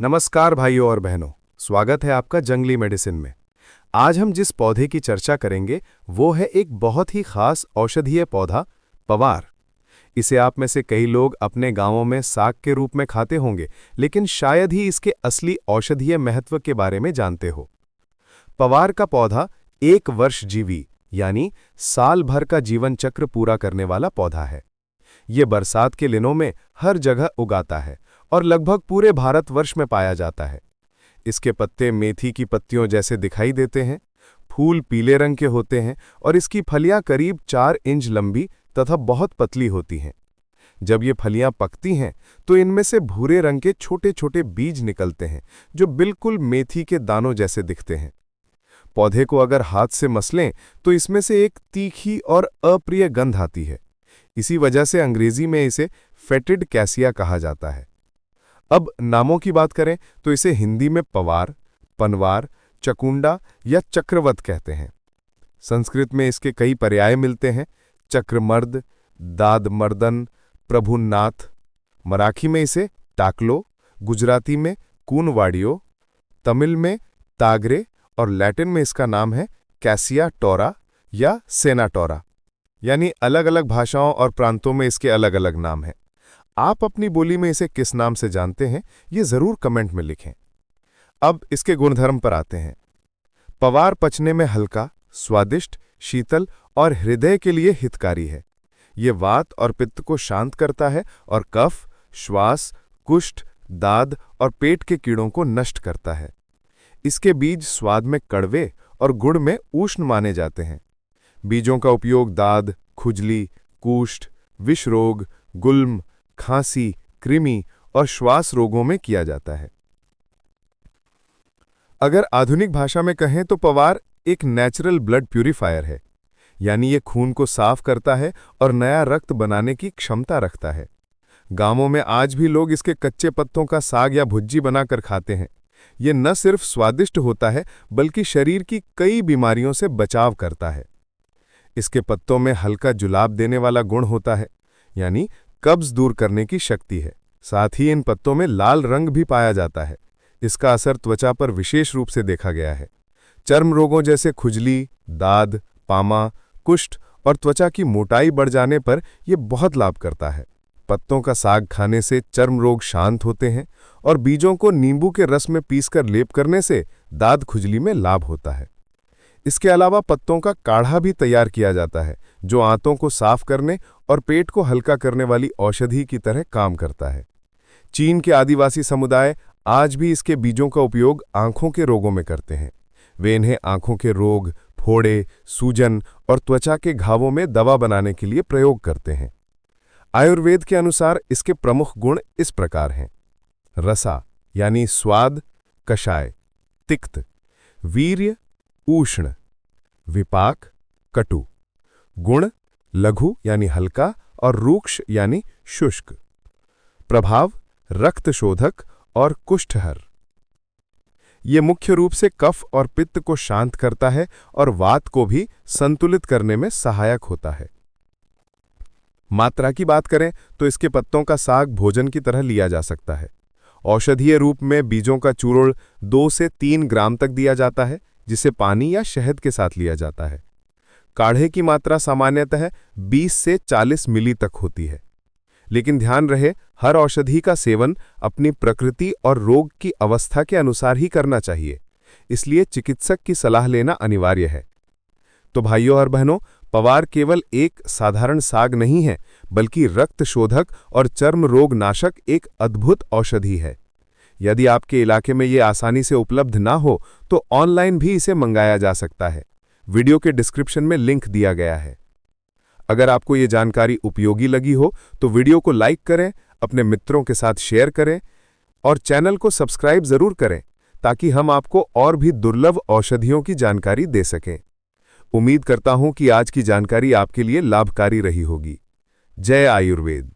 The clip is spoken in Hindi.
नमस्कार भाइयों और बहनों, स्वागत है आपका जंगली मेडिसिन में। आज हम जिस पौधे की चर्चा करेंगे वो है एक बहुत ही खास औषधीय पौधा पवार। इसे आप में से कई लोग अपने गांवों में साग के रूप में खाते होंगे, लेकिन शायद ही इसके असली औषधीय महत्व के बारे में जानते हो। पवार का पौधा 1 वर्ष जीवी यानी साल भर का जीवन चक्र पूरा करने वाला पौधा है। ये बरसात के दिनों में हर जगह उगाता है और लगभग पूरे भारतवर्ष में पाया जाता है। इसके पत्ते मेथी की पत्तियों जैसे दिखाई देते हैं, फूल पीले रंग के होते हैं और इसकी फलियां करीब 4 इंच लंबी तथा बहुत पतली होती हैं। जब ये फलियां पकती हैं तो इनमें से भूरे रंग के छोटे छोटे बीज निकलते हैं जो बिल्कुल मेथी के दानों जैसे दिखते हैं। पौधे को अगर हाथ से मसलें तो इसमें से एक तीखी और अप्रिय गंध आती है। इसी वजह से अंग्रेजी में इसे फेटिड कैसिया कहा जाता है। अब नामों की बात करें तो इसे हिंदी में पवार, पनवार, चकुंडा या चक्रवत कहते हैं। संस्कृत में इसके कई पर्याय मिलते हैं: चक्रमर्द, दादमर्दन, प्रभुनाथ। मराठी में इसे टाकलो, गुजराती में कूनवाड़ियो, तमिल में तागरे और लैटिन में इसका नाम है कैसिया टोरा या सेनाटोरा। यानी अलग अलग भाषाओं और प्रांतों में इसके अलग अलग नाम हैं। आप अपनी बोली में इसे किस नाम से जानते हैं, ये जरूर कमेंट में लिखें। अब इसके गुणधर्म पर आते हैं। पवार पचने में हल्का, स्वादिष्ट, शीतल और हृदय के लिए हितकारी है। ये वात और पित्त को शांत करता है और कफ, श्वास, कुष्ठ, दाद और पेट के कीड़ों को नष्ट करता है। इसके बीज स्वाद में कड़वे और गुण में उष्ण माने जाते हैं। बीजों का उपयोग दाद, खुजली, कुष्ठ, विष रोग, गुल्म, खांसी, कृमि और श्वास रोगों में किया जाता है। अगर आधुनिक भाषा में कहें तो पवार एक नेचुरल ब्लड प्यूरिफायर है, यानी ये खून को साफ करता है और नया रक्त बनाने की क्षमता रखता है। गांवों में आज भी लोग इसके कच्चे पत्तों का साग या भुज्जी बनाकर खाते हैं। ये न सिर्फ स्वादिष्ट होता है बल्कि शरीर की कई बीमारियों से बचाव करता है। इसके पत्तों में हल्का जुलाब देने वाला गुण होता है, यानी कब्ज दूर करने की शक्ति है। साथ ही इन पत्तों में लाल रंग भी पाया जाता है। इसका असर त्वचा पर विशेष रूप से देखा गया है। चर्म रोगों जैसे खुजली, दाद, पामा, कुष्ठ और त्वचा की मोटाई बढ़ जाने पर यह बहुत लाभ करता है। पत्तों का साग खाने से चर्म रोग शांत होते हैं और बीजों को नींबू के रस में पीसकर लेप करने से दाद खुजली में लाभ होता है। इसके अलावा पत्तों का काढ़ा भी तैयार किया जाता है, जो आंतों को साफ करने और पेट को हल्का करने वाली औषधि की तरह काम करता है। चीन के आदिवासी समुदाय आज भी इसके बीजों का उपयोग आंखों के रोगों में करते हैं। वे इन्हें आंखों के रोग, फोड़े, सूजन और त्वचा के घावों में दवा बनाने के लिए प्रयोग करते हैं। आयुर्वेद के अनुसार इसके प्रमुख गुण इस प्रकार हैं: रसा यानी स्वाद, कषाय, तिक्त, वीर्य, उष्ण, विपाक, कटु, गुण, लघु यानी हल्का और रूक्ष यानी शुष्क, प्रभाव, रक्तशोधक और कुष्ठहर। ये मुख्य रूप से कफ और पित्त को शांत करता है और वात को भी संतुलित करने में सहायक होता है। मात्रा की बात करें तो इसके पत्तों का साग भोजन की तरह लिया जा सकता है। औषधीय रूप में बीजों का चूर्ण 2 से 3 ग्राम तक दिया जाता है, जिसे पानी या शहद के साथ लिया जाता है। काढ़े की मात्रा सामान्यतः 20 से 40 मिली तक होती है, लेकिन ध्यान रहे हर औषधि का सेवन अपनी प्रकृति और रोग की अवस्था के अनुसार ही करना चाहिए, इसलिए चिकित्सक की सलाह लेना अनिवार्य है। तो भाइयों और बहनों, पवार केवल एक साधारण साग नहीं है, बल्कि रक्त शोधक और चर्म रोग नाशक एक अद्भुत औषधि है। यदि आपके इलाके में ये आसानी से उपलब्ध ना हो तो ऑनलाइन भी इसे मंगाया जा सकता है। वीडियो के डिस्क्रिप्शन में लिंक दिया गया है। अगर आपको ये जानकारी उपयोगी लगी हो तो वीडियो को लाइक करें, अपने मित्रों के साथ शेयर करें और चैनल को सब्सक्राइब जरूर करें ताकि हम आपको और भी दुर्लभ औषधियों की जानकारी दे सकें। उम्मीद करता हूं कि आज की जानकारी आपके लिए लाभकारी रही होगी। जय आयुर्वेद।